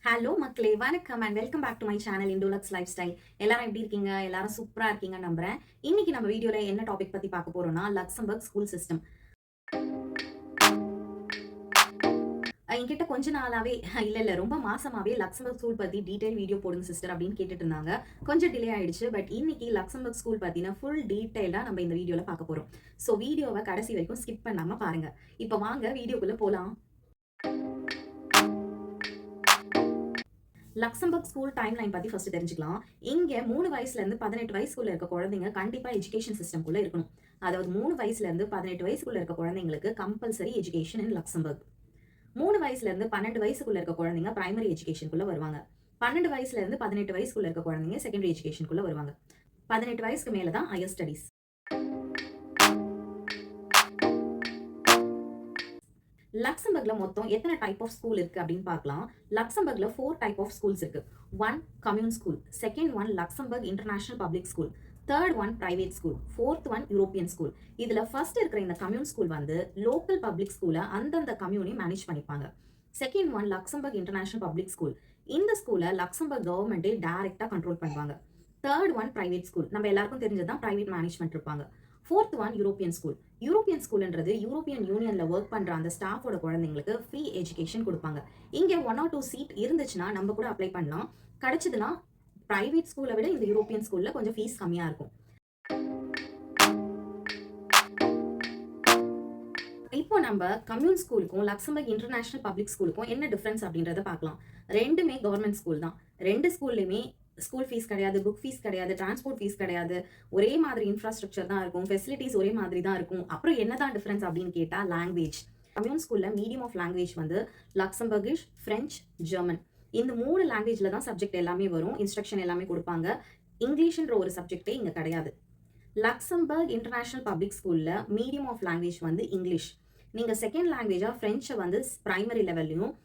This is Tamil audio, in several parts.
ஹலோ மக்களே, வணக்கம் and welcome back to my channel Indolux lifestyle. எல்லாரும் எப்படி இருக்கீங்க? எல்லாரும் சூப்பரா இருக்கீங்கன்னு நம்புறேன். இன்னைக்கு நம்ம வீடியோல என்ன டாபிக் பத்தி பார்க்க போறோம்னா, லக்சம்பர்க் ஸ்கூல் சிஸ்டம். என்கிட்ட கொஞ்ச நாளாவே இல்ல ரொம்ப மாசமாவே லக்சம்பர்க் ஸ்கூல் பத்தி டீடைல் வீடியோ போடுங்க சிஸ்டர் அப்படின்னு கேட்டுட்டு இருந்தாங்க. கொஞ்சம் டிலே ஆயிடுச்சு. பட் இன்னைக்கு லக்சம்பர்க் ஸ்கூல் பத்தின ஃபுல் டீடைலா நம்ம இந்த வீடியோல பார்க்க போறோம். ஸோ வீடியோவை கடைசி வரைக்கும் ஸ்கிப் பண்ணாம பாருங்க. இப்போ வாங்க வீடியோக்குள்ள போலாம். லக்சம்பர்க் ஸ்கூல் டைம் லைன் பத்தி ஃபர்ஸ்ட் தெரிஞ்சுக்கலாம். இங்க 3 வயசுல இருந்து 18 வயசுக்குள்ள இருக்க குழந்தைங்க கண்டிப்பா எஜுகேஷன் சிஸ்டம்குள்ள இருக்கணும். அதாவது 3 வயசுல இருந்து 18 வயசுக்குள்ள இருக்க குழந்தைங்களுக்கு கம்பல்சரி எஜுகேஷன் இன் லக்சம்பர்க். 3 வயசுல இருந்து 12 வயசுக்குள்ள இருக்க குழந்தைங்க பிரைமரி எஜுகேஷனுக்குள்ள வருவாங்க. 12 வயசுல இருந்து 18 வயசுக்குள்ள இருக்க குழந்தைங்க செகண்டரி எஜுகேஷனுக்குள்ள வருவாங்க. 18 வயசுக்கு மேல தான் ஹையர் ஸ்டடீஸ். லக்சம்பர்க்ல மொத்தம் எத்தனை டைப் ஆஃப் ஸ்கூல் இருக்கு அப்படின்னு பார்க்கலாம். லக்சம்பர்க்ல 4 டைப் ஆஃப் ஸ்கூல்ஸ் இருக்கு. 1 commune school, second one Luxembourg international public school, third one private school, fourth one European school. இதுல ஃபர்ஸ்ட் இருக்கிற இந்த கம்யூன் ஸ்கூல் வந்து லோக்கல் பப்ளிக் ஸ்கூலை அந்தந்த கம்யூனி மேனேஜ் பண்ணிப்பாங்க. Second one Luxembourg international public school. இந்த ஸ்கூலை லக்சம்பர்க் கவர்மெண்டே டைரக்டா கண்ட்ரோல் பண்ணுவாங்க. தேர்ட் ஒன் பிரைவேட் ஸ்கூல், நம்ம எல்லாருக்கும் தெரிஞ்சதான் பிரைவேட் மேனேஜ்மெண்ட் இருப்பாங்க. Fourth one European school. European ஸ்கூல்ன்றது யூரோப்பியன் யூனியன்ல ஒர்க் பண்ற அந்த ஸ்டாஃபோட குழந்தைங்களுக்கு ஃப்ரீ எஜுகேஷன் கொடுப்பாங்க. இங்க 1 or 2 சீட் இருந்துச்சுன்னா நம்ம கூட அப்ளை பண்ணலாம். கிடைச்சதுன்னா பிரைவேட் ஸ்கூலை விட இந்த யூரோப்பியன் ஸ்கூல்ல கொஞ்சம் ஃபீஸ் கம்மியா இருக்கும். இப்போ நம்ம கம்யூன் ஸ்கூலுக்கும் லக்சம்பர்க் இன்டர்நேஷனல் பப்ளிக் ஸ்கூலுக்கும் என்ன டிஃபரன்ஸ் அப்படின்றத பார்க்கலாம். ரெண்டுமே கவர்மெண்ட் ஸ்கூல் தான். ரெண்டு ஸ்கூல்லையுமே ஸ்கூல் ஃபீஸ் கிடையாது, புக் ஃபீஸ் கிடையாது, டிரான்ஸ்போர்ட் ஃபீஸ் கிடையாது. ஒரே மாதிரி இன்ஃப்ராஸ்ட்ரக்சர் தான் இருக்கும், ஃபெசிலிட்டிஸ் ஒரே மாதிரி தான் இருக்கும். அப்புறம் என்னதான் டிஃபரன்ஸ் அப்படின்னு கேட்டா லாங்குவேஜ். கம்யூன் ஸ்கூல்ல மீடியம் ஆஃப் லாங்குவேஜ் வந்து லக்சம்பர்கிஷ், பிரெஞ்ச், ஜெர்மன். இந்த 3 லாங்குவேஜ்ல தான் சப்ஜெக்ட் எல்லாமே வரும், இன்ஸ்ட்ரக்ஷன் எல்லாமே கொடுப்பாங்க. இங்கிலீஷ்ன்ற ஒரு சப்ஜெக்டே இங்க கிடையாது. லக்சம்பர்க் இன்டர்நேஷனல் பப்ளிக் ஸ்கூல்ல மீடியம் ஆஃப் லாங்குவேஜ் வந்து இங்கிலீஷ். நீங்க செகண்ட் லாங்குவேஜா பிரெஞ்சை வந்து பிரைமரி லெவல்லையும்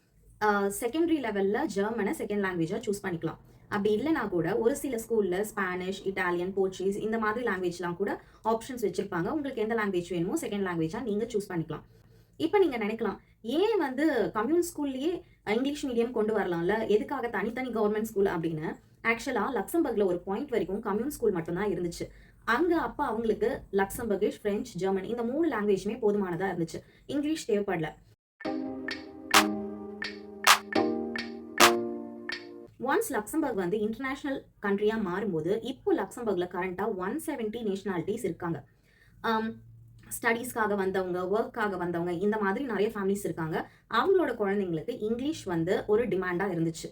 செகண்டரி லெவல்ல ஜெர்மனை செகண்ட் லாங்குவேஜா சூஸ் பண்ணிக்கலாம். அப்படி இல்லைனா கூட ஒரு சில ஸ்கூல்ல ஸ்பானிஷ், இட்டாலியன், போர்ச்சுகீஸ் இந்த மாதிரி லாங்குவேஜ்லாம் கூட ஆப்ஷன்ஸ் வச்சிருப்பாங்க. உங்களுக்கு எந்த லாங்குவேஜ் வேணுமோ செகண்ட் லாங்குவேஜா நீங்க சூஸ் பண்ணிக்கலாம். இப்போ நீங்க நினைக்கலாம், ஏன் வந்து கம்யூன் ஸ்கூல்லயே இங்கிலீஷ் மீடியம் கொண்டு வரலாம்ல, எதுக்காக தனித்தனி கவர்மெண்ட் ஸ்கூல் அப்படின்னு. ஆக்சுவலா லக்சம்பர்க்ல ஒரு பாயிண்ட் வரைக்கும் கம்யூன் ஸ்கூல் மட்டும் தான் இருந்துச்சு. அங்க அப்ப அவங்களுக்கு லக்சம்பர்கிஷ், பிரெஞ்ச், ஜெர்மன் இந்த 3 லாங்குவேஜுமே போதுமானதா இருந்துச்சு. இங்கிலீஷ் தேவைப்படல. ஒன்ஸ் லக்சம்பர்க் வந்து இன்டர்நேஷனல் கண்ட்ரியா மாறும்போது இப்போ லக்சம்பர்க்ல கரண்டா 170 நேஷனாலிட்டிஸ் இருக்காங்க. ஸ்டடீஸ்க்காக வந்தவங்க, ஒர்க்காக வந்தவங்க இந்த மாதிரி நிறைய ஃபேமிலிஸ் இருக்காங்க. அவங்களோட குழந்தைங்களுக்கு இங்கிலீஷ் வந்து ஒரு டிமாண்டா இருந்துச்சு.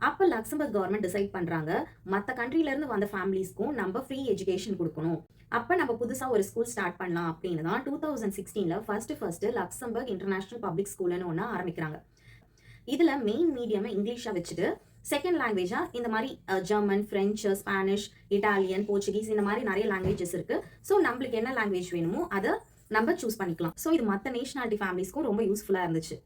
அப்ப லக்சம்பர்க் கவர்மெண்ட் டிசைட் பண்றாங்க, மற்ற கண்ட்ரில இருந்து வந்த ஃபேமிலிஸ்க்கும் நம்ம ஃப்ரீ எஜுகேஷன் கொடுக்கணும். அப்ப நம்ம புதுசா ஒரு ஸ்கூல் ஸ்டார்ட் பண்ணலாம் அப்படின்னு தான் 2016ல ஃபர்ஸ்ட் லக்சம்பர்க் இன்டர்நேஷனல் பப்ளிக் ஸ்கூல்னு ஒன்று ஆரம்பிக்கிறாங்க. இதுல மெயின் மீடியம் இங்கிலீஷா வச்சுட்டு செகண்ட் லாங்குவேஜா இந்த மாதிரி German, French, Spanish, Italian, Portuguese இந்த மாதிரி நிறைய லாங்குவேஜஸ் இருக்கு. ஸோ நம்மளுக்கு என்ன லாங்குவேஜ் வேணுமோ அதை நம்ம சூஸ் பண்ணிக்கலாம். ஸோ இது மற்ற நேஷனாலிட்டி ஃபேமிலிஸ்க்கும் ரொம்ப யூஸ்ஃபுல்லா இருந்துச்சு.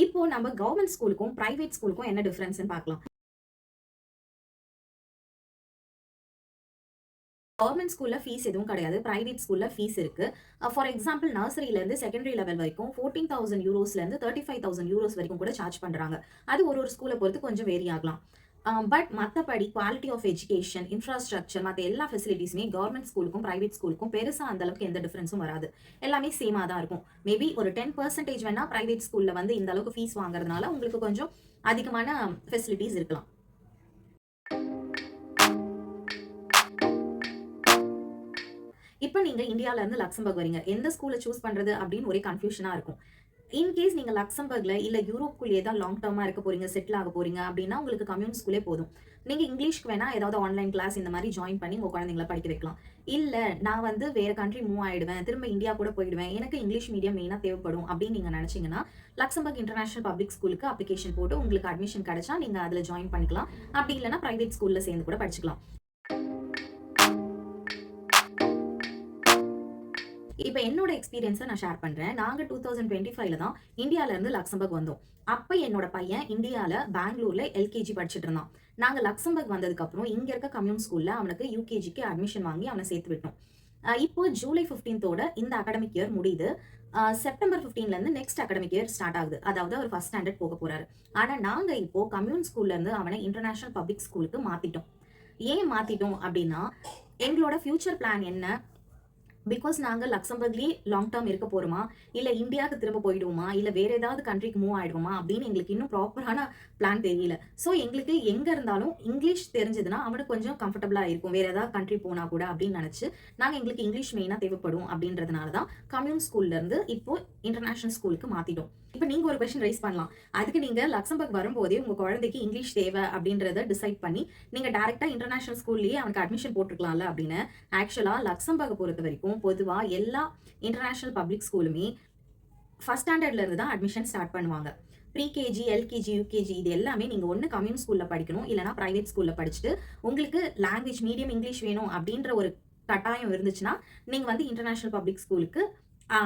இப்போ நம்ம கவர்மெண்ட் ஸ்கூலுக்கும் பிரைவேட் ஸ்கூலுக்கும் என்ன டிஃபரன்ஸ் பார்க்கலாம். கவர்மெண்ட் ஸ்கூல்ல ஃபீஸ் எதுவும் கிடையாது. பிரைவேட் ஸ்கூல்ல ஃபீஸ் இருக்கு. ஃபார் எக்ஸாம்பிள் நர்சரில இருந்து செகண்டரி லெவல் வரைக்கும் 14,000 யூரோஸ்ல இருந்து 35,000 யூரோஸ் வரைக்கும் கூட சார்ஜ் பண்றாங்க. அது ஒரு ஸ்கூலை பொறுத்து கொஞ்சம் வேரி ஆகலாம். பட் மற்றபடி குவாலிட்டி ஆஃப் எஜுகேஷன், இன்ஃப்ராஸ்ட்ரக்சர் மற்ற எல்லா ஃபெசிலிட்டிஸுமே கவர்மெண்ட் ஸ்கூலுக்கும் பிரைவேட் ஸ்கூலுக்கும் பெருசா அந்த அளவுக்கு எந்த டிஃபரன்ஸும் வராது. எல்லாமே சேமா தான் இருக்கும். மேபி ஒரு 10% வேணா பிரைவேட் ஸ்கூல்ல வந்து இந்த அளவுக்கு ஃபீஸ் வாங்குறதுனால உங்களுக்கு கொஞ்சம் அதிகமான ஃபெசிலிட்டிஸ் இருக்கலாம். இப்போ நீங்க இந்தியால இருந்து லக்சம்பர்க் வரீங்க, எந்த ஸ்கூலை சூஸ் பண்றது அப்படின்னு ஒரே கன்ஃபியூஷனா இருக்கும். இன்கேஸ் நீங்க லக்சம்பர்க்ல இல்ல யூரோப்குள்ளேயே தான் லாங் டர்மா இருக்க போறீங்க, செட்டில் ஆக போறீங்க அப்படின்னா உங்களுக்கு கம்யூன் ஸ்கூலே போதும். நீங்க இங்கிலீஷ்க்கு வேணா ஏதாவது ஆன்லைன் கிளாஸ் இந்த மாதிரி ஜாயின் பண்ணி உங்க குழந்தைங்களை படிக்க வைக்கலாம். இல்ல நான் வந்து வேற கண்ட்ரி மூவ் ஆயிடுவேன், திரும்ப இந்தியா கூட போயிடுவேன், எனக்கு இங்கிலீஷ் மீடியம் மெயினா தேவைப்படும் அப்படின்னு நீங்க நினைச்சீங்கன்னா லக்சம்பர்க் இன்டர்நேஷனல் பப்ளிக் ஸ்கூலுக்கு அப்ளிகேஷன் போட்டு உங்களுக்கு அட்மிஷன் கிடைச்சா நீங்க அதுல ஜாயின் பண்ணிக்கலாம். அப்படி இல்லைன்னா பிரைவேட் ஸ்கூல்ல சேர்ந்து கூட படிச்சுக்கலாம். இப்போ என்னோட எக்ஸ்பீரியன்ஸை நான் ஷேர் பண்றேன். நாங்க 2025ல தான் இந்தியால இருந்து லக்சம்பர்க் வந்தோம். அப்ப என்னோட பையன் இந்தியால பெங்களூர்ல எல்கேஜி படிச்சுட்டு இருந்தான். நாங்க லக்சம்பர்க் வந்ததுக்கு அப்புறம் இங்க இருக்க கம்யூன் ஸ்கூல்ல அவனுக்கு யூகேஜிக்கு அட்மிஷன் வாங்கி அவனை சேர்த்து விட்டோம். இப்போ ஜூலை 15th இந்த அகாடமிக் இயர் முடியுது. செப்டம்பர் 15லேருந்து நெக்ஸ்ட் அகாடமிக் இயர் ஸ்டார்ட் ஆகுது. அதாவது அவர் ஃபர்ஸ்ட் ஸ்டாண்டர்ட் போக போறாரு. ஆனா நாங்க இப்போ கம்யூன் ஸ்கூல்லேருந்து அவனை இன்டர்நேஷனல் பப்ளிக் ஸ்கூலுக்கு மாத்திட்டோம். ஏன் மாத்திட்டோம் அப்படின்னா, எங்களோட ஃபியூச்சர் பிளான் என்ன? பிகாஸ் நாங்க லக்சம்பர்க்லயே லாங் டேர்ம் இருக்க போறோமா, இல்ல இந்தியாவுக்கு திரும்ப போயிடுவோமா, இல்ல வேற ஏதாவது கண்ட்ரிக்கு மூவ் ஆயிடுவோமா அப்படின்னு எங்களுக்கு இன்னும் ப்ராப்பரான பிளான் தெரியல. ஸோ எங்களுக்கு எங்க இருந்தாலும் இங்கிலீஷ் தெரிஞ்சதுன்னா அவனுக்கு கொஞ்சம் கம்ஃபர்டபுளா இருக்கும். வேற ஏதாவது கண்ட்ரி போனா கூட அப்படின்னு நினைச்சு எங்களுக்கு இங்கிலீஷ் மெயினா தேவைப்படும் அப்படின்றதுனால தான் கம்யூன் ஸ்கூல்ல இருந்து இப்போ இன்டர்நேஷனல் ஸ்கூலுக்கு மாத்திட்டோம். இப்போ நீங்க ஒரு கொஸ்டின் ரைஸ் பண்ணலாம். அதுக்கு நீங்க லக்சம்பர்க் வரும்போதே உங்க குழந்தைக்கு இங்கிலீஷ் தேவை அப்படின்றத டிசைட் பண்ணி நீங்க டைரக்டா இன்டர்நேஷனல் ஸ்கூல்லயே அவனுக்கு அட்மிஷன் போட்டுருக்கலாம்ல அப்படின்னு. ஆக்சுவலா லக்சம்பர்க் பொறுத்த வரைக்கும் பொதுவா எல்லா இன்டர்நேஷனல் பப்ளிக் ஸ்கூலுமே ஃபர்ஸ்ட் ஸ்டாண்டர்ட்ல இருந்து தான் அட்மிஷன் ஸ்டார்ட் பண்ணுவாங்க. ப்ரீகேஜி, எல்கேஜி, யூகேஜி இது எல்லாமே நீங்க ஒன்னு கம்யூன் ஸ்கூல்ல படிக்கணும், இல்லனா பிரைவேட் ஸ்கூல்ல படிச்சுட்டு உங்களுக்கு லாங்குவேஜ் மீடியம் இங்கிலீஷ் வேணும் அப்படின்ற ஒரு கட்டாயம் இருந்துச்சுன்னா நீங்க வந்து இன்டர்நேஷனல் பப்ளிக் ஸ்கூலுக்கு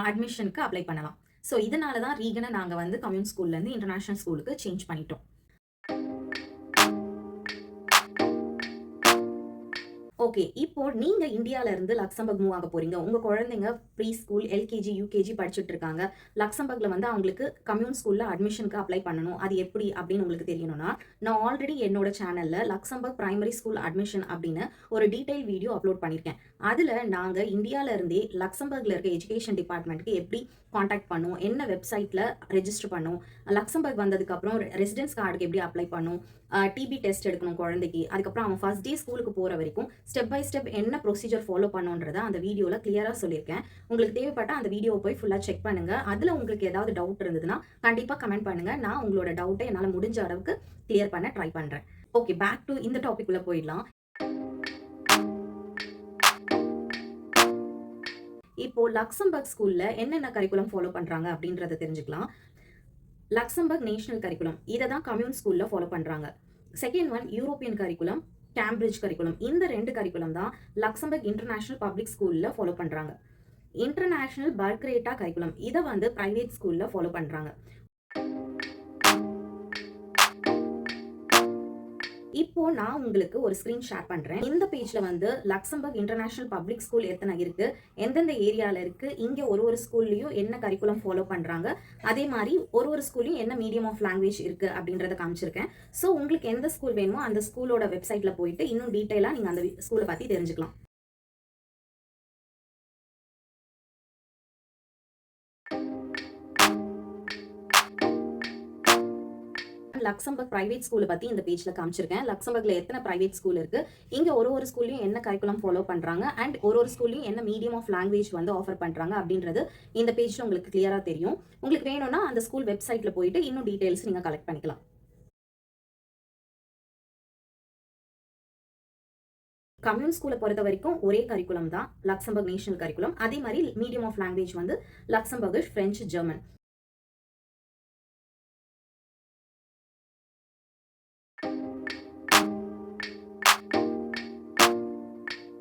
அட்மிஷனுக்கு அப்ளை பண்ணலாம். ஸோ இதனால தான் ரீகனை நாங்க வந்து கம்யூன் ஸ்கூல்ல இருந்து இன்டர்நேஷனல் ஸ்கூலுக்கு சேஞ்ச் பண்ணிட்டோம். ஓகே. இப்போ நீங்க இந்தியால இருந்து லக்சம்பர்க் மூவ் ஆக போறீங்க. உங்க குழந்தைங்க ப்ரீ ஸ்கூல், எல்கேஜி, யூகேஜி படிச்சுட்டு இருக்காங்க. லக்சம்பர்க்ல வந்து அவங்களுக்கு கம்யூன் ஸ்கூல்ல அட்மிஷனுக்கு அப்ளை பண்ணணும். அது எப்படி அப்படின்னு உங்களுக்கு தெரியணும்னா, நான் ஆல்ரெடி என்னோட சேனல்ல லக்சம்பர்க் பிரைமரி ஸ்கூல் அட்மிஷன் அப்படின்னு ஒரு டீடைல் வீடியோ அப்லோட் பண்ணியிருக்கேன். அதுல நாங்க இந்தியால இருந்தே லக்சம்பர்க்ல இருக்க எஜுகேஷன் டிபார்ட்மெண்ட்க்கு எப்படி காண்டாக்ட் பண்ணும், என்ன வெப்சைட்ல ரெஜிஸ்டர் பண்ணும், லக்சம்பர்க் வந்ததுக்கு அப்புறம் ரெசிடென்ஸ் கார்டுக்கு எப்படி அப்ளை பண்ணும், டிபி டெஸ்ட் எடுக்கணும் குழந்தைக்கு, அதுக்கப்புறம் அவன் ஃபர்ஸ்ட் டே ஸ்கூலுக்கு போற வரைக்கும் ஸ்டெப் பை ஸ்டெப் என்ன ப்ரொசீஜர் ஃபாலோ பண்ணுன்றத அந்த வீடியோல கிளியரா சொல்லியிருக்கேன். உங்களுக்கு தேவைப்பட்ட அந்த வீடியோவை போய் ஃபுல்லா செக் பண்ணுங்க. அதுல உங்களுக்கு ஏதாவது டவுட் இருந்ததுன்னா கண்டிப்பா கமெண்ட் பண்ணுங்க. நான் உங்களோட டவுட்டை என்னால முடிஞ்ச அளவுக்கு கிளியர் பண்ண ட்ரை பண்றேன். ஓகே, பேக் டு இந்த டாபிக் உள்ள போயிடலாம். இப்போ லக்சம்பர்க் ஸ்கூல்ல என்னென்ன கரிக்குலம் ஃபாலோ பண்றாங்க அப்படின்றத தெரிஞ்சுக்கலாம். லக்சம்பர்க் நேஷனல் கரிக்குலம் இதை தான் கம்யூன் ஸ்கூல்ல ஃபாலோ பண்றாங்க. Second one European curriculum, Cambridge curriculum. இந்த 2 கரிக்குலம் தான் லக்சம்பர்க் இன்டர்நேஷனல் பப்ளிக் ஸ்கூல்ல ஃபாலோ பண்றாங்க. இன்டர்நேஷனல் பல்க்ரேட்டா கரிக்குலம் இதை வந்து பிரைவேட் ஸ்கூல்ல ஃபாலோ பண்றாங்க. இப்போ நான் உங்களுக்கு ஒரு ஸ்கிரீன் ஷேர் பண்றேன். இந்த பேஜ்ல வந்து லக்சம்பர்க் இன்டர்நேஷனல் பப்ளிக் ஸ்கூல் எத்தனை இருக்கு, எந்தெந்த ஏரியால இருக்கு, இங்க ஒரு ஸ்கூல்லயும் என்ன கரிக்குலம் ஃபாலோ பண்றாங்க, அதே மாதிரி ஒரு ஸ்கூல்லயும் என்ன மீடியம் ஆஃப் லாங்குவேஜ் இருக்கு அப்படின்றத காமிச்சிருக்கேன். ஸோ உங்களுக்கு எந்த ஸ்கூல் வேணுமோ அந்த ஸ்கூலோட வெப்சைட்ல போயிட்டு இன்னும் டீட்டெயிலா நீங்க அந்த ஸ்கூலை பத்தி தெரிஞ்சுக்கலாம். லக்சம்பர்க் பிரைவேட் ஸ்கூலை பத்தி இந்த பேஜ்ல காமிச்சிருக்கேன். லக்சம்பர்க்ல எத்தனை பிரைவேட் ஸ்கூல் இருக்கு, இங்க ஒரு ஸ்கூல்லயும் என்ன கரிக்குலம் ஃபாலோ பண்றாங்க, அண்ட் ஒரு ஸ்கூல்லயும் என்ன மீடியம் ஆஃப் லாங்குவேஜ் வந்து ஆஃபர் பண்றாங்க அப்படின்றது இந்த பேஜ்ல உங்களுக்கு கிளியரா தெரியும். உங்களுக்கு வேணும்னா அந்த ஸ்கூல் வெப்சைட்ல போயிட்டு இன்னும் டீடைல்ஸ் நீங்க கலெக்ட் பண்ணிக்கலாம். கம்யூன் ஸ்கூலை பொறுத்த வரைக்கும் ஒரே கரிக்குலம் தான் லக்சம்பர்க் நேஷனல் கரிக்குலம். அதே மாதிரி மீடியம் ஆஃப் லாங்குவேஜ் வந்து லக்சம்பர்கிஷ், பிரெஞ்சு, ஜெர்மன்.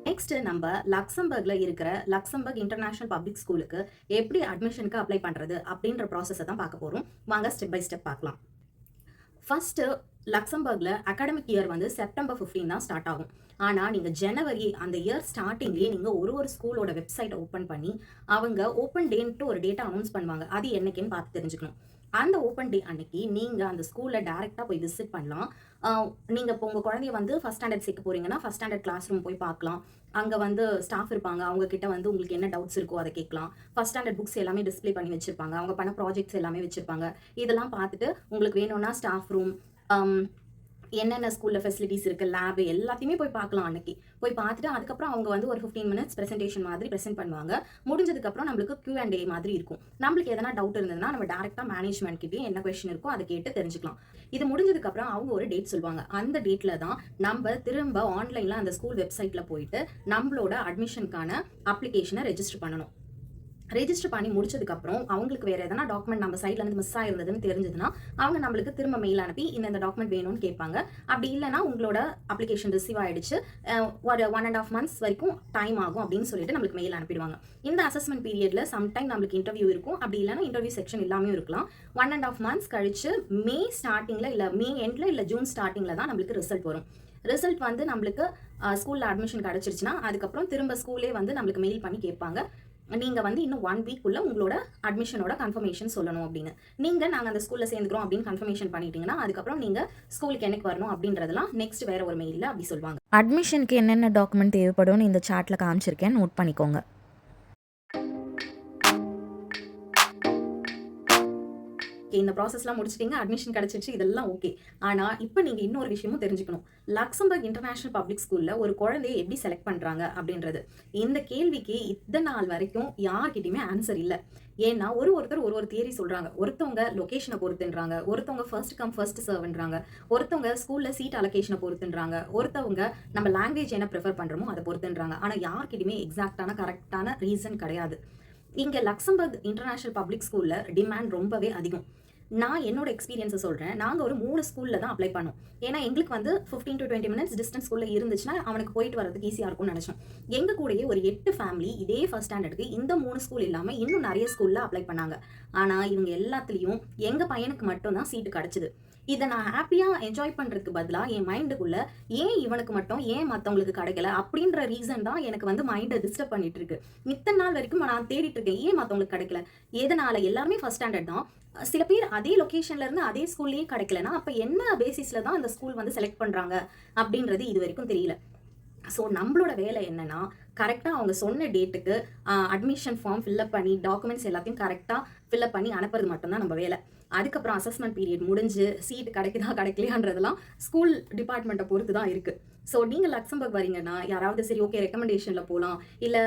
நெக்ஸ்ட் நம்ம லக்சம்பர்க்ல இருக்கிற லக்சம்பர்க் இன்டர்நேஷனல் பப்ளிக் ஸ்கூலுக்கு எப்படி அட்மிஷனுக்கு அப்ளை பண்றது அப்படின்ற ப்ராசஸை தான் பார்க்க போறோம். வாங்க ஸ்டெப் பை ஸ்டெப் பார்க்கலாம். ஃபர்ஸ்ட் லக்சம்பர்க்ல அகாடமிக் இயர் வந்து செப்டம்பர் 15 தான் ஸ்டார்ட் ஆகும். ஆனா நீங்க ஜனவரி அந்த இயர் ஸ்டார்டிங்லேயே நீங்க ஒரு ஸ்கூலோட வெப்சைட்டை ஓப்பன் பண்ணி அவங்க ஓப்பன் டேன்ட்டு ஒரு டேட்டா அனௌன்ஸ் பண்ணுவாங்க. அது என்னைக்குன்னு பார்த்து தெரிஞ்சுக்கணும். அந்த ஓப்பன் டே அன்னைக்கு நீங்க அந்த ஸ்கூல்ல டைரக்டா போய் விசிட் பண்ணலாம். நீங்க இப்போ உங்க குழந்தைய வந்து ஃபர்ஸ்ட் ஸ்டாண்டர்ட் சேர்க்க போறீங்கன்னா ஃபர்ஸ்ட் ஸ்டாண்டர்ட் கிளாஸ் ரூம் போய் பார்க்கலாம். அங்க வந்து ஸ்டாஃப் இருப்பாங்க. அவங்க கிட்ட வந்து உங்களுக்கு என்ன டவுட்ஸ் இருக்கோ அதை கேட்கலாம். ஃபர்ஸ்ட் ஸ்டாண்டர்ட் புக்ஸ் எல்லாமே டிஸ்ப்ளே பண்ணி வச்சிருப்பாங்க. அவங்க பண்ண ப்ராஜெக்ட்ஸ் எல்லாமே வச்சிருப்பாங்க. இதெல்லாம் பார்த்துட்டு உங்களுக்கு வேணும்னா ஸ்டாஃப் ரூம், என்னென்ன ஸ்கூல்ல ஃபெசிலிட்டிஸ் இருக்கு, லேப் எல்லாத்தையுமே போய் பார்க்கலாம். அன்னைக்கு போய் பார்த்துட்டு அதுக்கப்புறம் அவங்க வந்து ஒரு 15 மினிட்ஸ் பிரசன்டேஷன் மாதிரி பிரசென்ட் பண்ணுவாங்க. முடிஞ்சதுக்கப்புறம் நம்மளுக்கு Q&A மாதிரி இருக்கும். நம்மளுக்கு எதனா டவுட் இருந்ததுன்னா நம்ம டேரக்டா மேனேஜ்மெண்ட் கிட்டே என்ன கொஸ்டின் இருக்கோ அதை கேட்டு தெரிஞ்சுக்கலாம். இது முடிஞ்சதுக்கப்புறம் அவங்க ஒரு டேட் சொல்லுவாங்க. அந்த டேட்ல தான் நம்ம திரும்ப ஆன்லைன்ல அந்த ஸ்கூல் வெப்சைட்ல போயிட்டு நம்மளோட அட்மிஷனுக்கான அப்ளிகேஷனை ரெஜிஸ்டர் பண்ணணும். ரெஜிஸ்டர் பண்ணி முடிச்சதுக்கப்புறம் அவங்களுக்கு வேற எதனா டாக்குமெண்ட் நம்ம சைட்ல இருந்து மிஸ் ஆயிருந்ததுன்னு தெரிஞ்சதுன்னா அவங்க நம்மளுக்கு திரும்ப மெயில் அனுப்பி இந்த டாக்குமெண்ட் வேணும்னு கேட்பாங்க. அப்படி இல்லைன்னா உங்களோட அப்ளிகேஷன் ரிசீவ் ஆயிடுச்சு, ஒரு 1.5 months வரைக்கும் டைம் ஆகும் அப்படின்னு சொல்லிட்டு நம்மளுக்கு மெயில் அனுப்பிடுவாங்க. இந்த அசஸ்மெண்ட் பீரியட்ல சம்டைம் நம்மளுக்கு இன்டர்வியூ இருக்கும். அப்படி இல்லைன்னா இன்டர்வியூ செக்ஷன் எல்லாமே இருக்கலாம். 1.5 months கழிச்சு மே ஸ்டார்டிங்ல இல்ல மே எண்ட்ல இல்ல ஜூன் ஸ்டார்டிங்ல தான் நம்மளுக்கு ரிசல்ட் வரும். ரிசல்ட் வந்து நம்மளுக்கு ஸ்கூல்ல அட்மிஷன் கிடைச்சிருச்சுன்னா அதுக்கப்புறம் திரும்ப ஸ்கூலே வந்து நம்மளுக்கு மெயில் பண்ணி கேட்பாங்க. நீங்க வந்து இன்னும் 1 வீக்குள்ள உங்களோட அட்மிஷனோட கன்ஃபர்மேஷன் சொல்லணும் அப்படின்னு. நாங்க அந்த ஸ்கூல்ல சேர்ந்துக்கிறோம் அப்படின்னு கன்ஃபர்மேஷன் பண்ணிட்டீங்கன்னா, அதுக்கப்புறம் நீங்க ஸ்கூலுக்கு என்னைக்கு வரணும் அப்படின்றதெல்லாம் நெக்ஸ்ட் வேற ஒரு மெயில்ல அப்படி சொல்லுவாங்க. அட்மிஷனுக்கு என்னென்ன டாக்குமெண்ட் தேவைப்படும்னு இந்த சார்ட்ல காமிச்சிருக்கேன், நோட் பண்ணிக்கோங்க. இந்த ப்ராசஸ்லாம் முடிச்சிட்டீங்க, அட்மிஷன் கிடைச்சிருச்சு, இதெல்லாம் ஓகே. ஆனா இப்ப நீங்க இன்னொரு விஷயமும் தெரிஞ்சுக்கணும். லக்சம்பர்க் இன்டர்நேஷனல் பப்ளிக் ஸ்கூல்ல ஒரு குழந்தையை எப்படி செலக்ட் பண்றாங்க அப்படின்றது. இந்த கேள்விக்கு இத்தனை நாள் வரைக்கும் யார்கிட்டயுமே ஆன்சர் இல்ல. ஏன்னா ஒருத்தர் ஒரு தியரி சொல்றாங்க. ஒருத்தவங்க லொகேஷனை பொறுத்துன்றாங்க, ஒருத்தவங்க ஃபர்ஸ்ட் கம் ஃபர்ஸ்ட் சர்வ்ன்றாங்க, ஒருத்தவங்க ஸ்கூல்ல சீட் அலோகேஷனை பொறுத்துன்றாங்க, ஒருத்தவங்க நம்ம லாங்குவேஜ் என்ன ப்ரிஃபர் பண்றோமோ அதை பொறுத்துன்றாங்க. ஆனா யார்கிட்டயுமே எக்ஸாக்டான கரெக்டான ரீசன் கிடையாது. இங்க லக்சம்பர்க் இன்டர்நேஷனல் பப்ளிக் ஸ்கூல்ல டிமாண்ட் ரொம்பவே அதிகம். நான் என்னோட எக்ஸ்பீரியன்ஸை சொல்றேன். நாங்க ஒரு 3 ஸ்கூல்ல தான் அப்ளை பண்ணோம். ஏன்னா எங்களுக்கு வந்து 15 to 20 மினிட்ஸ் டிஸ்டன்ஸ் ஸ்கூல்ல இருந்துச்சுன்னா அவனுக்கு போயிட்டு வரதுக்கு ஈஸியா இருக்கும்னு நினைச்சோம். எங்க கூடயே ஒரு 8 ஃபேமிலி இதே ஃபர்ஸ்ட் ஸ்டாண்டர்டுக்கு இந்த 3 ஸ்கூல் இல்லாம இன்னும் நிறைய ஸ்கூல்ல அப்ளை பண்ணாங்க. ஆனா இவங்க எல்லாத்துலயும் எங்க பையனுக்கு மட்டும் தான் சீட்டு கிடைச்சது. இதை நான் ஹாப்பியா என்ஜாய் பண்றதுக்கு பதிலா என் மைண்டுக்குள்ள ஏன் இவனுக்கு மட்டும் ஏன் மத்தவங்களுக்கு கிடைக்கல அப்படின்ற ரீசன் தான் எனக்கு வந்து மைண்டை டிஸ்டர்ப் பண்ணிட்டு இருக்கு. இத்தனை நாள் வரைக்கும் நான் தேடிட்டு இருக்கேன் ஏன் மத்தவங்களுக்கு கிடைக்கல. எதனால எல்லாருமே ஃபர்ஸ்ட் ஸ்டாண்டர்ட் தான். சில பேர் அதே லொகேஷன்ல இருந்து அதே ஸ்கூல்லயே கிடைக்கலன்னா அப்ப என்ன பேசிஸ்ல தான் அந்த ஸ்கூல் வந்து செலக்ட் பண்றாங்க அப்படின்றது இது வரைக்கும் தெரியல. ஸோ நம்மளோட வேலை என்னன்னா கரெக்டாக அவங்க சொன்ன டேட்டுக்கு அட்மிஷன் ஃபார்ம் ஃபில்அப் பண்ணி டாக்குமெண்ட்ஸ் எல்லாத்தையும் கரெக்டாக ஃபில்அப் பண்ணி அனுப்புறது மட்டும்தான் நம்ம வேலை. அதுக்கப்புறம் அசஸ்மெண்ட் பீரியட் முடிஞ்சு சீட் கிடைக்குதா கிடைக்கலையான்றதெல்லாம் ஸ்கூல் டிபார்ட்மெண்ட்டை பொறுத்து தான் இருக்கு. ஸோ நீங்கள் லக்சம்பர்க் வரீங்கன்னா யாராவது சரி ஓகே ரெக்கமெண்டேஷனில் போகலாம், இல்லை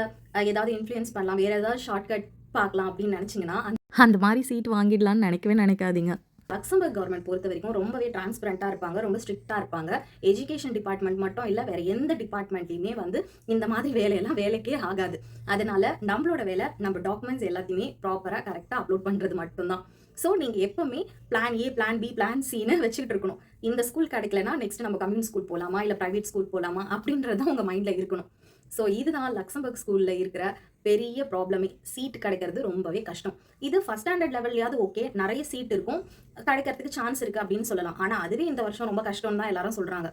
ஏதாவது இன்ஃப்ளூயன்ஸ் பண்ணலாம், வேற ஏதாவது ஷார்ட்கட் பார்க்கலாம் அப்படின்னு நினச்சிங்கன்னா அந்த மாதிரி சீட் வாங்கிடலான்னு நினைக்கவே நினைக்காதீங்க. லக்சம்பர்க் கவர்மெண்ட் பொறுத்த வரைக்கும் ரொம்பவே டிரான்ஸ்பரண்டா இருப்பாங்க, ரொம்ப ஸ்ட்ரிக்டா இருப்பாங்க. எஜுகேஷன் டிபார்ட்மெண்ட் மட்டும் இல்ல, வேற எந்த டிபார்ட்மெண்ட்லயுமே வந்து இந்த மாதிரி வேலையெல்லாம் வேலைக்கே ஆகாது. அதனால நம்மளோட வேலை நம்ம டாக்குமெண்ட்ஸ் எல்லாத்தையுமே ப்ராப்பரா கரெக்டா அப்லோட் பண்றது மட்டும்தான். ஸோ நீங்க எப்பவுமே plan A, plan B, plan சின்னு வச்சுக்கிட்டு இருக்கணும். இந்த ஸ்கூல் கிடைக்கலன்னா நெக்ஸ்ட் நம்ம கம்யூனிட்டி ஸ்கூல் போலாமா இல்ல பிரைவேட் ஸ்கூல் போலாமா அப்படின்றது உங்க மைண்ட்ல இருக்கணும். ஸோ இதுதான் லக்சம்பர்க் ஸ்கூல்ல இருக்கிற பெரிய ப்ராப்ளமே. சீட் கிடைக்கிறது ரொம்பவே கஷ்டம். இது ஃபர்ஸ்ட் ஸ்டாண்டர்ட் லெவல்லையாவது ஓகே, நிறைய சீட் இருக்கும், கிடைக்கிறதுக்கு சான்ஸ் இருக்கு அப்படின்னு சொல்லலாம். ஆனா அதுவே இந்த வருஷம் ரொம்ப கஷ்டம் தான் எல்லாரும் சொல்றாங்க.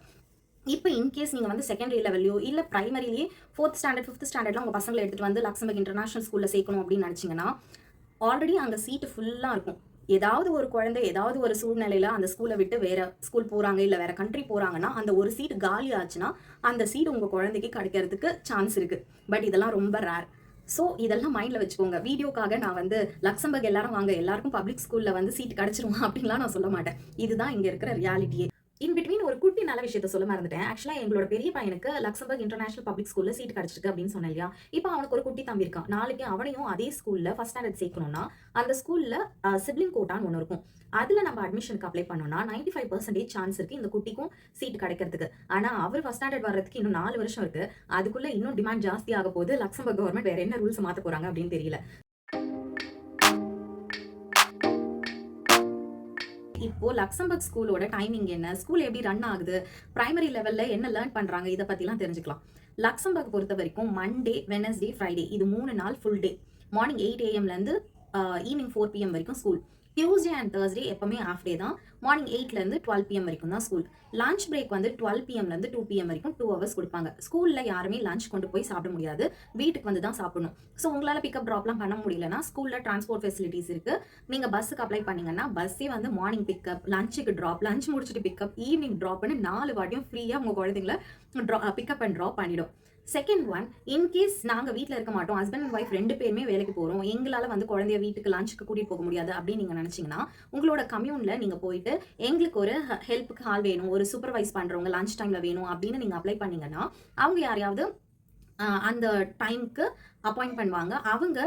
இப்போ இன்கேஸ் நீங்க வந்து செகண்டரி லெவல்லையோ இல்ல பிரைமரிலேயே 4th ஸ்டாண்டர்ட் 5th ஸ்டாண்டர்ட்ல உங்க பசங்களை எடுத்துட்டு வந்து லக்சம்பர்க் இன்டர்நேஷனல் ஸ்கூல்ல சேர்க்கணும் அப்படின்னு நினைச்சீங்கன்னா ஆல்ரெடி அங்க சீட் ஃபுல்லா இருக்கும். ஏதாவது ஒரு குழந்தை ஏதாவது ஒரு சூழ்நிலையில அந்த ஸ்கூலை விட்டு வேற ஸ்கூல் போறாங்க இல்ல வேற கண்ட்ரி போறாங்கன்னா அந்த ஒரு சீட் காலி ஆச்சுன்னா அந்த சீட் உங்க குழந்தைக்கு கிடைக்கிறதுக்கு சான்ஸ் இருக்கு. பட் இதெல்லாம் ரொம்ப ரேர். ஸோ இதெல்லாம் மைண்ட்ல வச்சுக்கோங்க. வீடியோக்காக நான் வந்து லக்சம்பர்க் எல்லாரும் வாங்க எல்லாருக்கும் பப்ளிக் ஸ்கூல்ல வந்து சீட் கிடைச்சிருமா அப்படின்லாம் நான் சொல்ல மாட்டேன். இதுதான் இங்க இருக்கிற ரியாலிட்டியே. இன் பிட்வீன் ஒரு குட்டி நல்ல விஷயத்த சொல்ல மறந்துட்டேன். ஆக்சுவலா எங்களோட பெரிய பையனுக்கு லக்சம்பர்க் இன்டர்நேஷனல் பப்ளிக் ஸ்கூல்ல சீட் கிடைச்சிருக்கு அப்படின்னு சொன்னேன் இல்லையா. இப்போ அவனுக்கு ஒரு குட்டி தம்பி இருக்கான். நாளைக்கு அவனையும் அதே ஸ்கூல்ல ஃபர்ஸ்ட் ஸ்டாண்டர்ட் சேர்க்கணும்னா அந்த ஸ்கூல்ல சிப்ளிங் கோட்டான்னு ஒன்று இருக்கும். அதுல நம்ம அட்மிஷனுக்கு அப்ளை பண்ணோம்னா 95% சான்ஸ் இருக்கு இந்த குட்டிக்கும் சீட் கிடைக்கிறதுக்கு. ஆனா அவர் ஃபர்ஸ்ட் ஸ்டாண்டர்ட் வர்றதுக்கு இன்னும் 4 வருஷம் இருக்கு. அதுக்குள்ள இன்னும் டிமாண்ட் ஜாஸ்தி ஆக போது. லக்சம்பர்க் கவர்மெண்ட் வேற என்ன ரூல்ஸ் மாத்த போறாங்க அப்படின்னு தெரியல. இப்போ லக்சம்பர்க் ஸ்கூலோட டைமிங் என்ன, ஸ்கூல் எப்படி ரன் ஆகுது, பிரைமரி லெவல்ல என்ன லேர்ன் பண்றாங்க, இதை பத்திலாம் தெரிஞ்சுக்கலாம். லக்சம்பர்க் பொறுத்த வரைக்கும் மண்டே, வெனஸ்டே, ஃப்ரைடே இது 3 நாள் ஃபுல் டே. மார்னிங் 8 AM இருந்து ஈவினிங் 4 PM வரைக்கும் ஸ்கூல். டியூஸ்டே அண்ட் தேர்ஸ்டே எப்பவுமே ஹாஃப் டே தான். மார்னிங் 8லேருந்து 12 PM வரைக்கும் தான் ஸ்கூல். லஞ்ச் பிரேக் வந்து 12 PMலேருந்து 2 PM வரைக்கும் 2 hours கொடுப்பாங்க. ஸ்கூலில் யாருமே லஞ்ச் கொண்டு போய் சாப்பிட முடியாது, வீட்டுக்கு வந்து தான் சாப்பிடணும். ஸோ உங்களால் பிக்கப் ட்ராப்லாம் பண்ண முடியலன்னா ஸ்கூலில் டிரான்ஸ்போர்ட் ஃபெசிலிட்டிஸ் இருக்குது. நீங்கள் பஸ்ஸுக்கு அப்ளை பண்ணீங்கன்னா பஸ்ஸே வந்து மார்னிங் பிக்கப், லஞ்சுக்கு ட்ராப், லஞ்ச் முடிச்சுட்டு பிக்கப், ஈவினிங் ட்ராப்னு 4 வாட்டியும் ஃப்ரீயாக உங்கள் குழந்தைங்கள பிக்கப் அண்ட் ட்ராப் பண்ணிடும். செகண்ட் ஒன், இன்கேஸ் நாங்கள் வீட்டில் இருக்க மாட்டோம், ஹஸ்பண்ட் அண்ட் ஒய்ஃப் 2 பேருமே வேலைக்கு போகிறோம், எங்களால் வந்து குழந்தைய வீட்டுக்கு லஞ்சுக்கு கூட்டிகிட்டு போக முடியாது அப்படின்னு நீங்கள் நினச்சிங்கன்னா உங்களோட கம்யூனில் நீங்கள் போயிட்டு எங்களுக்கு ஒரு ஹெல்ப்புக்கு ஆள் வேணும், ஒரு சூப்பர்வைஸ் பண்ணுறவங்க லஞ்ச் டைமில் வேணும் அப்படின்னு நீங்கள் அப்ளை பண்ணீங்கன்னா அவங்க யாரையாவது அந்த டைமுக்கு அப்பாயிண்ட் பண்ணுவாங்க. அவங்க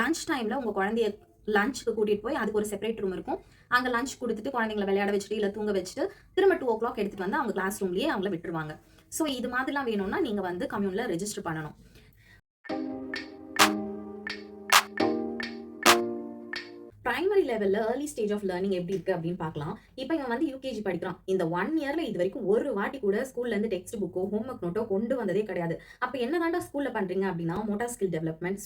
லஞ்ச் டைமில் உங்கள் குழந்தைய லஞ்சுக்கு கூட்டிகிட்டு போய் அதுக்கு ஒரு செப்பரேட் ரூம் இருக்கும், அங்கே லஞ்ச் கொடுத்துட்டு குழந்தைங்களை விளையாட வச்சுட்டு இல்லை தூங்க வச்சுட்டு திரும்ப 2 o'clock எடுத்துகிட்டு வந்து அவங்க கிளாஸ் ரூம்லேயே அவங்கள விட்டுருவாங்க. ஸோ இது மாதிரிலாம் வேணும்னா நீங்கள் வந்து கம்யூனில் ரெஜிஸ்டர் பண்ணணும். பிரைமரி லெவல்ல ஏர்லி ஸ்டேஜ் ஆஃப் லேர்னிங் எப்படி இருக்கு அப்படின்னு பார்க்கலாம். இப்போ இவன் வந்து யூகேஜி படிக்கிறான். இந்த 1 இயர்ல இது வரைக்கும் ஒரு வாட்டி கூட ஸ்கூல்ல இருந்து டெக்ஸ்ட் புக்கோ, ஹோம் ஒர்க் நோட்டோ கொண்டு வந்ததே கிடையாது. அப்ப என்னதான்டா ஸ்கூல்ல பண்றீங்க அப்படின்னா, motor skill development,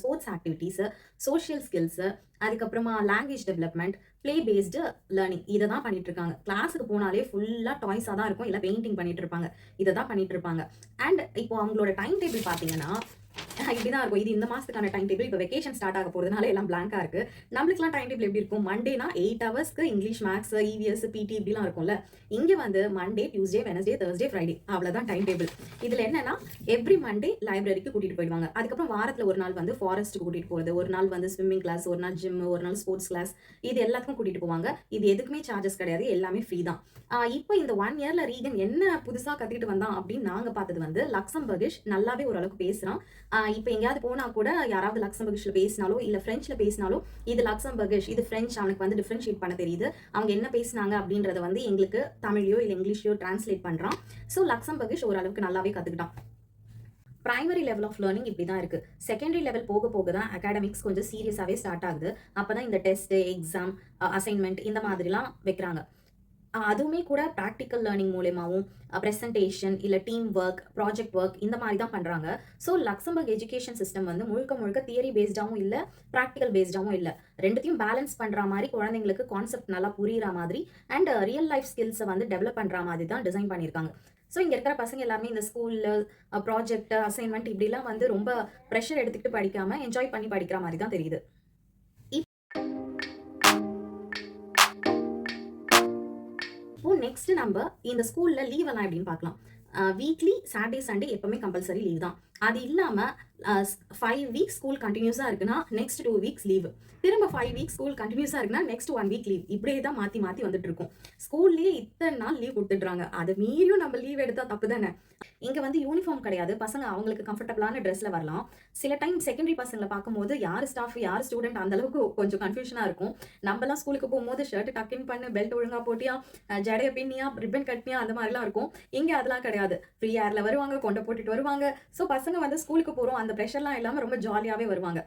sports activities, social skills, அதுக்கப்புறமா language development, play based learning இதை தான் பண்ணிட்டு இருக்காங்க. கிளாஸுக்கு போனாலே ஃபுல்லா டாய்ஸா தான் இருக்கும், இல்ல பெயிண்டிங் பண்ணிட்டு இருப்பாங்க. இதை தான் பண்ணிட்டு இருப்பாங்க. அண்ட் இப்போ அவங்களோட டைம் டேபிள் பாத்தீங்கன்னா இப்படிதான் இருக்கும். இது இந்த மாசத்துக்கான டைம் டேபிள். இப்போ வெகேஷன் ஸ்டார்ட் ஆக போறதுனால எல்லாம் பிளாங்கா இருக்கு. நம்மளுக்குலாம் டைம் டேபிள் எப்படி இருக்கும்? மண்டேனா 8 ஹவர்ஸ்க்கு இங்கிலீஷ், மேக்ஸ், இவிஎஸ், பிடி இப்படிலாம் இருக்கும்ல. இங்க வந்து Monday, Tuesday, Wednesday, Thursday, Friday அவ்வளவுதான் டைம் டேபிள். இதுல என்னன்னா எவ்ரி மண்டே லைப்ரரிக்கு கூட்டிட்டு போயிடுவாங்க. அதுக்கப்புறம் வாரத்துல ஒரு நாள் வந்து ஃபாரஸ்ட்டுக்கு கூட்டிட்டு போறது, ஒரு நாள் வந்து ஸ்விம்மிங் கிளாஸ், ஒரு நாள் ஜிம், ஒரு நாள் ஸ்போர்ட்ஸ் கிளாஸ், இது எல்லாத்துக்கும் கூட்டிட்டு போவாங்க. இது எதுக்குமே சார்ஜஸ் கிடையாது, எல்லாமே ஃப்ரீ தான். இப்போ இந்த 1 இயர்ல ரீகன் என்ன புதுசா கத்துக்கிட்டு வந்தான் அப்படின்னு நாங்க பார்த்தது வந்து லக்சம்பர்கிஷ் நல்லாவே ஓரளவுக்கு பேசுறான். இப்போ எங்கேயாவது போனா கூட யாராவது லக்சம்பர்கிஷ்ல பேசினாலோ இல்ல பிரெஞ்சுல பேசினாலோ இது லக்சம்பர்கிஷ், இது பிரெஞ்சு, அவனுக்கு வந்து டிஃபரன்ஷியேட் பண்ண தெரியுது. அவங்க என்ன பேசினாங்க அப்படின்றத வந்து எங்களுக்கு தமிழையோ இல்ல இங்கிலீஷ்லயோ டிரான்ஸ்லேட் பண்றான். ஸோ லக்சம்பர்கிஷ் ஓரளவுக்கு நல்லாவே கத்துக்கிட்டான். பிரைமரி லெவல் ஆஃப் லேர்னிங் இப்படி தான் இருக்கு. செகண்டரி லெவல் போக போக தான் அகாடமிக்ஸ் கொஞ்சம் சீரியஸாவே ஸ்டார்ட் ஆகுது. அப்பதான் இந்த டெஸ்ட், எக்ஸாம், அசைன்மெண்ட் இந்த மாதிரிலாம் வைக்கிறாங்க. அதுவுமே கூட ப்ராக்டிக்கல் லேர்னிங் மூலமாவும் ப்ரெசன்டேஷன் இல்ல டீம் ஒர்க், ப்ராஜெக்ட் ஒர்க் இந்த மாதிரி தான் பண்றாங்க. ஸோ லக்சம்பர்க் எஜுகேஷன் சிஸ்டம் வந்து முழுக்க முழுக்க தியரி பேஸ்டாவும் இல்ல, ப்ராக்டிக்கல் பேஸ்டாவும் இல்ல. ரெண்டுத்தையும் பேலன்ஸ் பண்ற மாதிரி குழந்தைங்களுக்கு கான்செப்ட் நல்லா புரியுற மாதிரி அண்ட் ரியல் லைஃப் ஸ்கில்ஸை வந்து டெவலப் பண்ற மாதிரி தான் டிசைன் பண்ணியிருக்காங்க. ஸோ இங்க இருக்கிற பசங்க எல்லாருமே இந்த ஸ்கூல்ல ப்ராஜெக்ட், அசைன்மெண்ட் இப்படிலாம் வந்து ரொம்ப ப்ரெஷர் எடுத்துக்கிட்டு படிக்காம என்ஜாய் பண்ணி படிக்கிற மாதிரி தான் தெரியுது. இப்போ நெக்ஸ்ட் நம்ம இந்த ஸ்கூல்ல லீவ் எல்லாம் எப்படின்னு பார்க்கலாம். வீக்லி சாட்டர்டே, சண்டே எப்பவுமே கம்பல்சரி லீவ் தான். அது இல்லாம 5 வீக்ஸ் ஸ்கூல் கண்டினியூஸா இருக்குன்னா நெக்ஸ்ட் 2 வீக்ஸ் லீவ். திரும்ப 5 வீக்ஸ் ஸ்கூல் கண்டினியூஸா இருக்குன்னா நெக்ஸ்ட் 1 வீக் லீவ். இப்படியே தான் மாத்தி மாத்தி வந்துட்டு இருக்கும். ஸ்கூல்லயே இத்தனை நாள் லீவ் கொடுத்துடுறாங்க. அது மீறியும் நம்ம லீவ் எடுத்தா தப்பு தானே. இங்க வந்து யூனிஃபார்ம் கிடையாது. பசங்க அவங்களுக்கு கம்ஃபர்டபுளான ட்ரெஸ்ல வரலாம். சில டைம் செகண்டரி பசங்களை பார்க்கும்போது யார் ஸ்டாஃப் யார் ஸ்டூடெண்ட் அந்த அளவுக்கு கொஞ்சம் கன்ஃபியூஷனா இருக்கும். நம்மலாம் ஸ்கூலுக்கு போகும்போது ஷர்ட் டக்கின் பண்ணு, பெல்ட் ஒழுங்கா போட்டியா, ஜடைய பின்னியா, ரிப்பன் கட்டினியா அந்த மாதிரிலாம் இருக்கும். இங்க அதெல்லாம் கிடையாது. ஃப்ரீ ஏர்ல வருவாங்க, கொண்டை போட்டுட்டு வருவாங்க. ஸோ பசங்க வந்து ஸ்கூலுக்கு போறோம் அந்த ப்ரெஷர்லாம் இல்லாம ரொம்ப ஜாலியாவே வருவாங்க.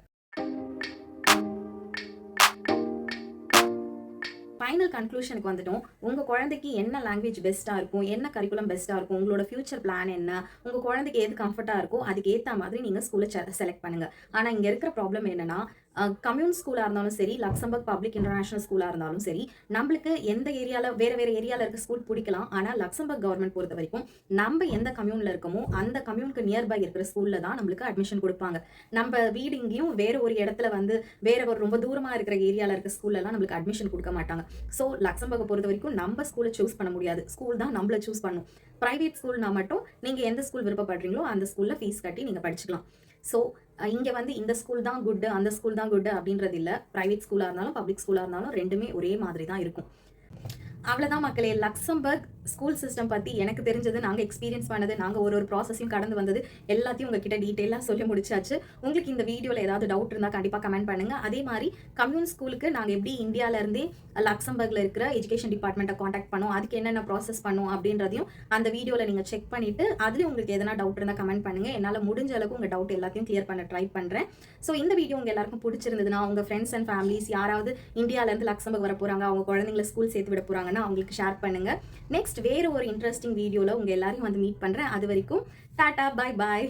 ஃபைனல் கன்க்ளூஷனுக்கு வந்துட்டோம். உங்க குழந்தைக்கு என்ன லாங்குவேஜ் பெஸ்ட்டா இருக்கும், என்ன கரிக்குலம் பெஸ்ட்டா இருக்கும், உங்களோட ஃபியூச்சர் பிளான் என்ன, உங்க குழந்தைக்கு எது கம்ஃபர்ட்டா இருக்கோ அதுக்கு ஏத்த மாதிரி நீங்க ஸ்கூலை செலக்ட் பண்ணுங்க. ஆனா இங்க இருக்கிற ப்ராப்ளம் என்னன்னா, கம்யூன் ஸ்கூலா இருந்தாலும் சரி, லக்சம்பர்க் பப்ளிக் இன்டர்நேஷனல் ஸ்கூலா இருந்தாலும் சரி, நம்மளுக்கு எந்த ஏரியால வேற ஏரியால இருக்க ஸ்கூல் பிடிக்கலாம். ஆனா லக்சம்பர்க் கவர்மெண்ட் பொறுத்த வரைக்கும் நம்ம எந்த கம்யூன்ல இருக்கோமோ அந்த கம்யூனுக்கு நியர்பை இருக்கிற ஸ்கூல்ல தான் நம்மளுக்கு அட்மிஷன் கொடுப்பாங்க. நம்ம வீடு இங்கேயும் வேற ஒரு இடத்துல வந்து வேற ஒரு ரொம்ப தூரமா இருக்கிற ஏரியால இருக்க ஸ்கூல்ல எல்லாம் நம்மளுக்கு அட்மிஷன் கொடுக்க மாட்டாங்க. ஸோ லக்சம்பர்க்கை பொறுத்த வரைக்கும் நம்ம ஸ்கூலை சூஸ் பண்ண முடியாது. ஸ்கூல் தான் நம்மள சூஸ் பண்ணும். பிரைவேட் ஸ்கூல்னா மட்டும் நீங்க எந்த ஸ்கூல் விருப்பப்படுறீங்களோ அந்த ஸ்கூல்ல ஃபீஸ் கட்டி நீங்க படிச்சுக்கலாம். ஸோ இங்க வந்து இந்த ஸ்கூல் தான் குட், அந்த ஸ்கூல் தான் குட் அப்படின்றது இல்ல. பிரைவேட் ஸ்கூலா இருந்தாலும் பப்ளிக் ஸ்கூலா இருந்தாலும் ரெண்டுமே ஒரே மாதிரி தான் இருக்கும். அவ்வளவுதான் மக்களே. லக்சம்பர்க் ஸ்கூல் சிஸ்டம் பத்தி எனக்கு தெரிஞ்சது, நாங்க எக்ஸ்பீரியன்ஸ் பண்ணது, நாங்க ஒரு ப்ராசஸையும் கடந்து வந்தது எல்லாத்தையும் உங்ககிட்ட டீட்டெயிலா சொல்லி முடிச்சாச்சு. உங்களுக்கு இந்த வீடியோல ஏதாவது டவுட் இருந்தா கண்டிப்பா கமெண்ட் பண்ணுங்க. அதே மாதிரி கம்யூன் ஸ்கூலுக்கு நாங்க எப்படி இந்தியால இருந்தே லக்சம்பர்க்ல இருக்கிற எஜுகேஷன் டிபார்ட்மெண்ட்டை காண்டாக்ட் பண்ணோம், அதுக்கு என்னென்ன ப்ராசஸ் பண்ணோம் அப்படின்றதையும் அந்த வீடியோல நீங்க செக் பண்ணிட்டு அதுல உங்களுக்கு எதனா டவுட் இருந்தா கமெண்ட் பண்ணுங்க. என்னால முடிஞ்ச அளவுக்கு உங்க டவுட் எல்லாத்தையும் கிளியர் பண்ண ட்ரை பண்றேன். ஸோ இந்த வீடியோ உங்க எல்லாருக்கும் பிடிச்சிருந்ததுன்னா, உங்க ஃப்ரெண்ட்ஸ் அண்ட் ஃபேமிலிஸ் யாராவது இந்தியால இருந்து லக்சம்பர்க் வர போறாங்க, அவங்க குழந்தைங்களை ஸ்கூல் சேர்த்து விட போறாங்கன்னா அவங்களுக்கு ஷேர் பண்ணுங்க. நெக்ஸ்ட் வேற ஒரு இன்ட்ரெஸ்டிங் வீடியோல உங்க எல்லாரையும் வந்து மீட் பண்றேன். அது வரைக்கும் டாடா, பை பாய்.